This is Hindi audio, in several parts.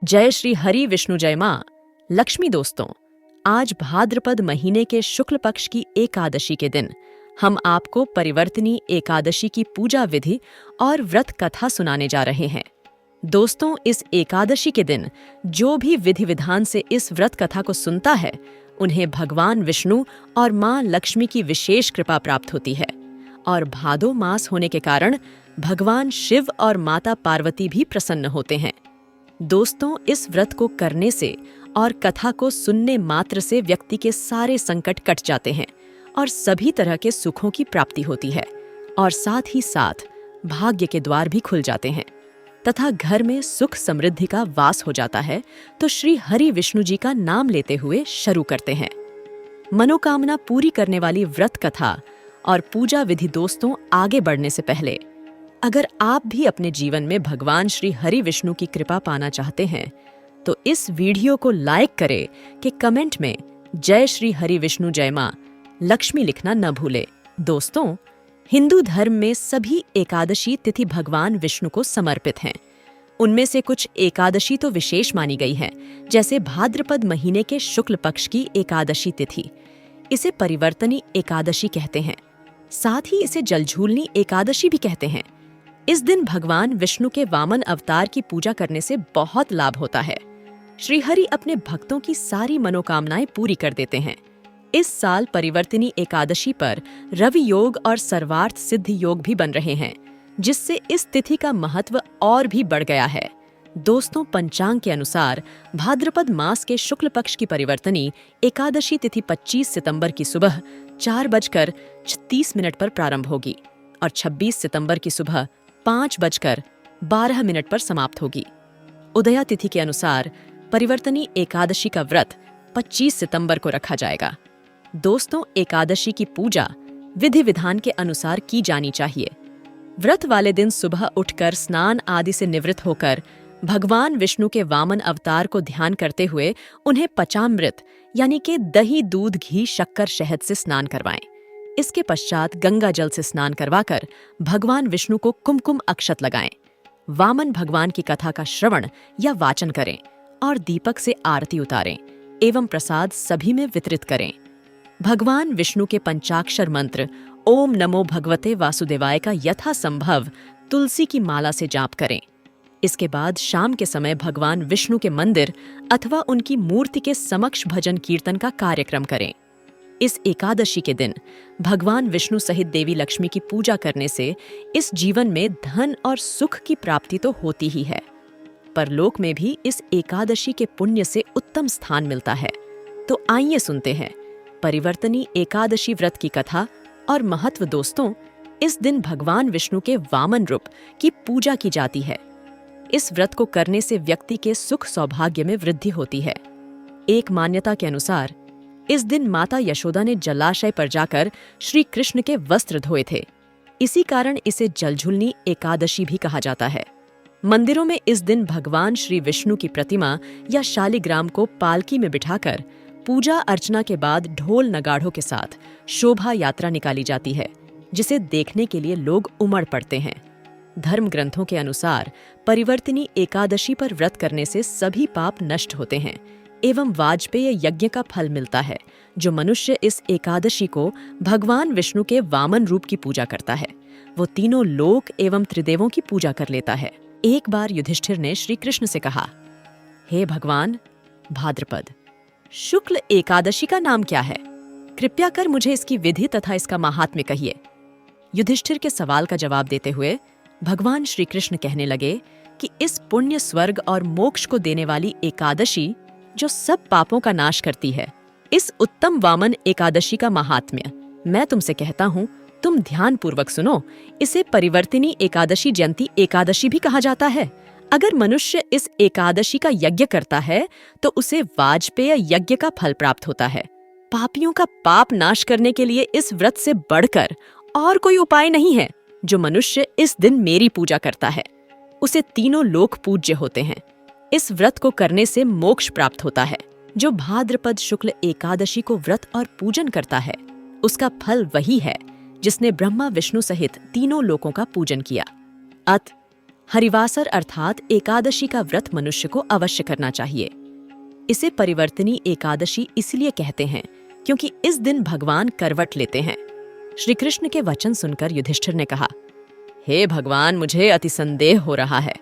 जय श्री हरि विष्णु जय माँ लक्ष्मी। दोस्तों, आज भाद्रपद महीने के शुक्ल पक्ष की एकादशी के दिन हम आपको परिवर्तनी एकादशी की पूजा विधि और व्रत कथा सुनाने जा रहे हैं। दोस्तों, इस एकादशी के दिन जो भी विधि विधान से इस व्रत कथा को सुनता है, उन्हें भगवान विष्णु और माँ लक्ष्मी की विशेष कृपा प्राप्त होती है और भादो मास होने के कारण भगवान शिव और माता पार्वती भी प्रसन्न होते हैं। दोस्तों, इस व्रत को करने से और कथा को सुनने मात्र से व्यक्ति के सारे संकट कट जाते हैं और सभी तरह के सुखों की प्राप्ति होती है और साथ ही साथ भाग्य के द्वार भी खुल जाते हैं तथा घर में सुख समृद्धि का वास हो जाता है। तो श्री हरि विष्णु जी का नाम लेते हुए शुरू करते हैं। मनोकामना पूरी करने वाली व्रत कथा और पूजा विधि। दोस्तों, आगे बढ़ने से पहले अगर आप भी अपने जीवन में भगवान श्री हरि विष्णु की कृपा पाना चाहते हैं तो इस वीडियो को लाइक करें कि कमेंट में जय श्री हरि विष्णु जय माँ लक्ष्मी लिखना न भूले। दोस्तों, हिंदू धर्म में सभी एकादशी तिथि भगवान विष्णु को समर्पित हैं। उनमें से कुछ एकादशी तो विशेष मानी गई है, जैसे भाद्रपद महीने के शुक्ल पक्ष की एकादशी तिथि। इसे परिवर्तनी एकादशी कहते हैं। साथ ही इसे जलझूलनी एकादशी भी कहते हैं। इस दिन भगवान विष्णु के वामन अवतार की पूजा करने से बहुत लाभ होता है। श्रीहरि अपने भक्तों की सारी मनोकामनाएं पूरी कर देते हैं। इस साल परिवर्तनी एकादशी पर रवि योग और सर्वार्थ सिद्धि योग भी बन रहे हैं, जिससे इस तिथि का महत्व और भी बढ़ गया है। दोस्तों, पंचांग के अनुसार भाद्रपद मास के शुक्ल पक्ष की परिवर्तनी एकादशी तिथि 25 सितंबर की सुबह 4:36 पर प्रारंभ होगी और 26 सितंबर की सुबह 5:12 पर समाप्त होगी। उदया तिथि के अनुसार परिवर्तनी एकादशी का व्रत 25 सितंबर को रखा जाएगा। दोस्तों, एकादशी की पूजा विधि विधान के अनुसार की जानी चाहिए। व्रत वाले दिन सुबह उठकर स्नान आदि से निवृत्त होकर भगवान विष्णु के वामन अवतार को ध्यान करते हुए उन्हें पचामृत यानी कि दही, दूध, घी, शक्कर, शहद से स्नान करवाएं। इसके पश्चात गंगा जल से स्नान करवाकर भगवान विष्णु को कुमकुम अक्षत लगाएं। वामन भगवान की कथा का श्रवण या वाचन करें और दीपक से आरती उतारें एवं प्रसाद सभी में वितरित करें। भगवान विष्णु के पंचाक्षर मंत्र ओम नमो भगवते वासुदेवाय का यथासंभव तुलसी की माला से जाप करें। इसके बाद शाम के समय भगवान विष्णु के मंदिर अथवा उनकी मूर्ति के समक्ष भजन कीर्तन का कार्यक्रम करें। इस एकादशी के दिन भगवान विष्णु सहित देवी लक्ष्मी की पूजा करने से इस जीवन में धन और सुख की प्राप्ति तो होती ही है, परलोक में भी इस एकादशी के पुण्य से उत्तम स्थान मिलता है। तो आइए सुनते हैं परिवर्तनी एकादशी व्रत की कथा और महत्व। दोस्तों, इस दिन भगवान विष्णु के वामन रूप की पूजा की जाती है। इस व्रत को करने से व्यक्ति के सुख सौभाग्य में वृद्धि होती है। एक मान्यता के अनुसार इस दिन माता यशोदा ने जलाशय पर जाकर श्री कृष्ण के वस्त्र धोए थे। इसी कारण इसे जलझूलनी एकादशी भी कहा जाता है। मंदिरों में इस दिन भगवान श्री विष्णु की प्रतिमा या शालिग्राम को पालकी में बिठाकर पूजा अर्चना के बाद ढोल नगाड़ों के साथ शोभा यात्रा निकाली जाती है, जिसे देखने के लिए लोग उमड़ पड़ते हैं। धर्म ग्रंथों के अनुसार परिवर्तनी एकादशी पर व्रत करने से सभी पाप नष्ट होते हैं एवं वाजपेय यज्ञ का फल मिलता है। जो मनुष्य इस एकादशी को भगवान विष्णु के वामन रूप की पूजा करता है, वो तीनों लोक एवं त्रिदेवों की पूजा कर लेता है। एक बार युधिष्ठिर ने श्री कृष्ण से कहा, हे भगवान, भाद्रपद शुक्ल एकादशी का नाम क्या है? कृपया कर मुझे इसकी विधि तथा इसका महात्म्य कहिए। युधिष्ठिर के सवाल का जवाब देते हुए भगवान श्री कृष्ण कहने लगे कि इस पुण्य, स्वर्ग और मोक्ष को देने वाली एकादशी जो सब पापों का नाश करती है, इस उत्तम वामन एकादशी का महात्म्य मैं तुमसे कहता हूँ, तुम ध्यान पूर्वक सुनो। इसे परिवर्तनी एकादशी जयंती एकादशी भी कहा जाता है। अगर मनुष्य इस एकादशी का यज्ञ करता है तो उसे वाजपेय यज्ञ का फल प्राप्त होता है। पापियों का पाप नाश करने के लिए इस व्रत से बढ़कर और कोई उपाय नहीं है। जो मनुष्य इस दिन मेरी पूजा करता है, उसे तीनों लोक पूज्य होते हैं। इस व्रत को करने से मोक्ष प्राप्त होता है। जो भाद्रपद शुक्ल एकादशी को व्रत और पूजन करता है, उसका फल वही है जिसने ब्रह्मा विष्णु सहित तीनों लोकों का पूजन किया। अत हरिवासर अर्थात एकादशी का व्रत मनुष्य को अवश्य करना चाहिए। इसे परिवर्तनी एकादशी इसलिए कहते हैं क्योंकि इस दिन भगवान करवट लेते हैं। श्री कृष्ण के वचन सुनकर युधिष्ठिर ने कहा, हे भगवान, मुझे अति संदेह हो रहा है।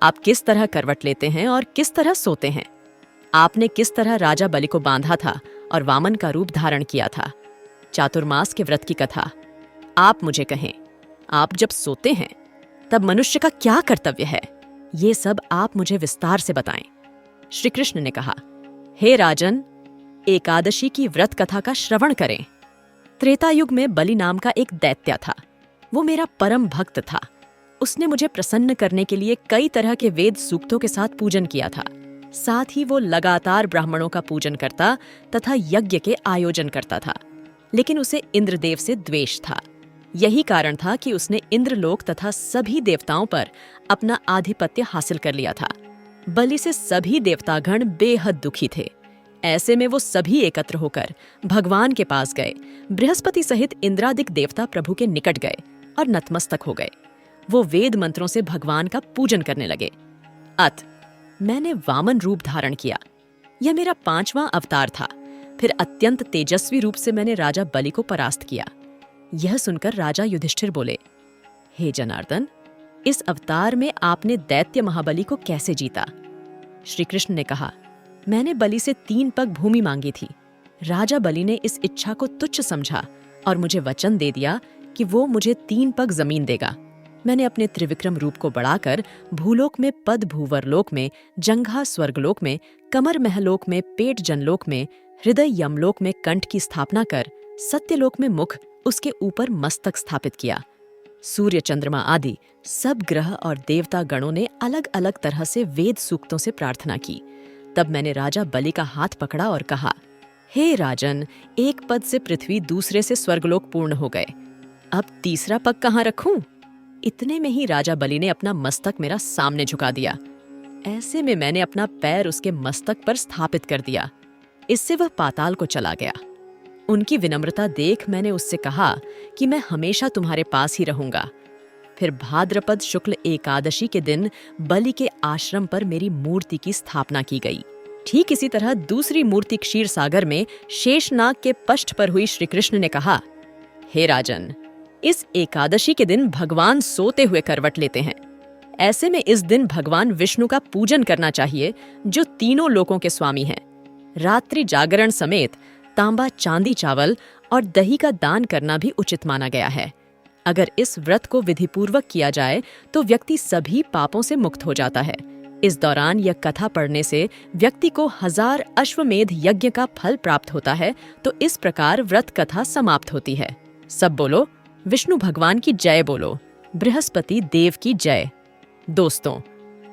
आप किस तरह करवट लेते हैं और किस तरह सोते हैं? आपने किस तरह राजा बलि को बांधा था और वामन का रूप धारण किया था? चातुर्मास के व्रत की कथा आप मुझे कहें। आप जब सोते हैं तब मनुष्य का क्या कर्तव्य है? ये सब आप मुझे विस्तार से बताएं। श्री कृष्ण ने कहा, हे राजन, एकादशी की व्रत कथा का श्रवण करें। त्रेता युग में बलि नाम का एक दैत्य था। वो मेरा परम भक्त था। उसने मुझे प्रसन्न करने के लिए कई तरह के वेद सूक्तों के साथ पूजन किया था। साथ ही वो लगातार ब्राह्मणों का पूजन करता तथा यज्ञ के आयोजन करता था। लेकिन उसे इंद्रदेव से द्वेष था। यही कारण था कि उसने इंद्रलोक तथा सभी देवताओं पर अपना आधिपत्य हासिल कर लिया था। बलि से सभी देवतागण बेहद दुखी थे। ऐसे में वो सभी एकत्र होकर भगवान के पास गए। बृहस्पति सहित इंद्रादिक देवता प्रभु के निकट गए और नतमस्तक हो गए। वो वेद मंत्रों से भगवान का पूजन करने लगे। मैंने वामन रूप धारण किया। यह मेरा 5वां अवतार था। फिर अत्यंत तेजस्वी रूप से मैंने राजा बलि को परास्त किया। यह सुनकर राजा युधिष्ठिर बोले, हे जनार्दन, इस अवतार में आपने दैत्य महाबली को कैसे जीता? श्री कृष्ण ने कहा, मैंने बलि से 3 पग भूमि मांगी थी। राजा बलि ने इस इच्छा को तुच्छ समझा और मुझे वचन दे दिया कि वो मुझे 3 पग जमीन देगा। मैंने अपने त्रिविक्रम रूप को बढ़ाकर भूलोक में, पद भूवरलोक में, जंघा स्वर्गलोक में, कमर महलोक में, पेट जनलोक में, हृदय यमलोक में कंठ की स्थापना कर सत्यलोक में मुख, उसके ऊपर मस्तक स्थापित किया। सूर्य, चंद्रमा आदि सब ग्रह और देवता गणों ने अलग अलग तरह से वेद सूक्तों से प्रार्थना की। तब मैंने राजा बलि का हाथ पकड़ा और कहा, हे राजन, एक पद से पृथ्वी, दूसरे से स्वर्गलोक पूर्ण हो गए। अब तीसरा पग कहाँ रखूं? इतने में ही राजा बलि ने अपना मस्तक मेरा सामने झुका दिया। ऐसे में मैंने अपना पैर उसके मस्तक पर स्थापित कर दिया। इससे वह पाताल को चला गया। उनकी विनम्रता देख मैंने उससे कहा कि मैं हमेशा तुम्हारे पास ही रहूंगा। फिर भाद्रपद शुक्ल एकादशी के दिन बलि के आश्रम पर मेरी मूर्ति की स्थापना की गई। ठीक इसी तरह दूसरी मूर्ति क्षीर सागर में शेषनाग के पष्ठ पर हुई। श्री कृष्ण ने कहा, हे राजन, इस एकादशी के दिन भगवान सोते हुए करवट लेते हैं। ऐसे में इस दिन भगवान विष्णु का पूजन करना चाहिए, जो तीनों लोकों के स्वामी हैं। रात्रि जागरण समेत तांबा, चांदी, चावल और दही का दान करना भी उचित माना गया है। अगर इस व्रत को विधिपूर्वक किया जाए तो व्यक्ति सभी पापों से मुक्त हो जाता है। इस दौरान यह कथा पढ़ने से व्यक्ति को 1000 अश्वमेध यज्ञ का फल प्राप्त होता है। तो इस प्रकार व्रत कथा समाप्त होती है। सब बोलो, विष्णु भगवान की जय बोलो, बृहस्पति देव की जय। दोस्तों,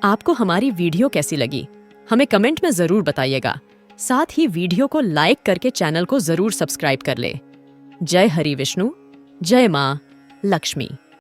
आपको हमारी वीडियो कैसी लगी? हमें कमेंट में जरूर बताइएगा। साथ ही वीडियो को लाइक करके चैनल को जरूर सब्सक्राइब कर ले। जय हरि विष्णु, जय मां लक्ष्मी।